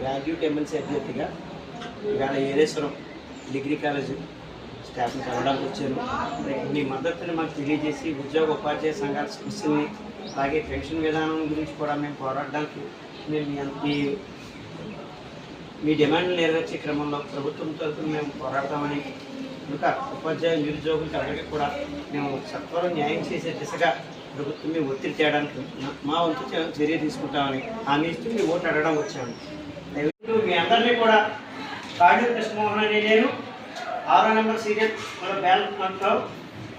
Graduate MLC అభ్యర్థిగా ఇవాళ ఏరేశ్వరం degree college స్టాఫ్ని కలవడానికి వచ్చాను. మీ మద్దతుని మాకు తెలియజేసి ఉద్యోగ ఉపాధ్యాయ సంఘాల సమస్యల్ని అలాగే పెన్షన్ విధానం గురించి కూడా మేము పోరాడడానికి మేము మీ డిమాండ్లు నెరవేర్చే క్రమంలో ప్రభుత్వం తరఫున మేము పోరాడతామని, ఇంకా ఉపాధ్యాయ నిరుద్యోగులకి అందరికీ కూడా మేము సత్వరం న్యాయం చేసే దిశగా ప్రభుత్వం మేము ఒత్తిడి చేయడానికి మా వంతు చర్య తీసుకుంటామని హామీ ఇస్తూ మీ ఓటు అడగడం వచ్చాము. మీ అందరినీ కూడా కాళీ కృష్ణమోహన్ అని నేను 6వ నెంబర్ సీరియల్ మన బ్యాలెట్లో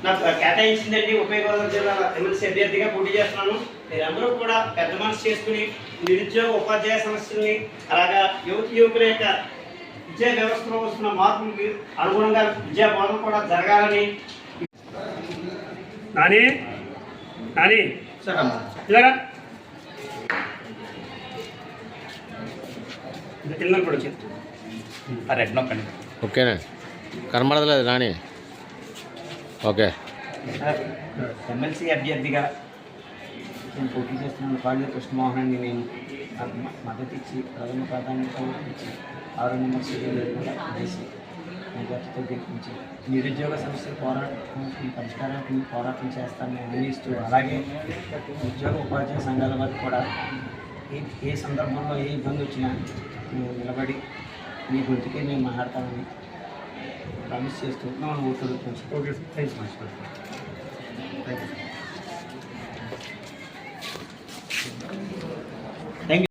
నాకు కేటాయించిందండి. ఉభయ గోదావరి జిల్లా ఎమ్మెల్సీ అభ్యర్థిగా పోటీ చేస్తున్నాను. మీరందరూ కూడా పెద్ద మనసు చేసుకుని నిరుద్యోగ ఉపాధ్యాయ సమస్యల్ని అలాగా యువకుల యొక్క విద్యా వ్యవస్థలో వస్తున్న మార్పులకి అనుగుణంగా విద్యా బోధన కూడా జరగాలని. నాని నాని ఇలా పిల్లలు కూడా చెప్తాను రెడ్ నొక్కండి. ఓకేనా కనబడలేదు నాని. ఓకే ఎమ్మెల్సీ అభ్యర్థిగా నేను పోటీ చేస్తున్నాను. కాళీ కృష్ణమోహన్ అని నేను మద్దతు ఇచ్చి ప్రథమ ప్రాధాన్యత ఇచ్చి 6వ నెంబర్ సీరియల్ కూడా చేసి మెజార్టీతో గెలిపించి నిరుద్యోగ సమస్యల పరిష్కారానికి పోరాటం చేస్తానని హామీస్తూ, అలాగే ఉద్యోగ ఉపాధ్యాయ సంఘాల వారికి కూడా ఏ సందర్భంలో ఏ ఇబ్బంది వచ్చినా మేము నిలబడి మీ గొంతుకే మేము మాట్లాడతామని ప్రామిస్ చేస్తూ మనం ఓటు అడుగుతాం. Okay thanks.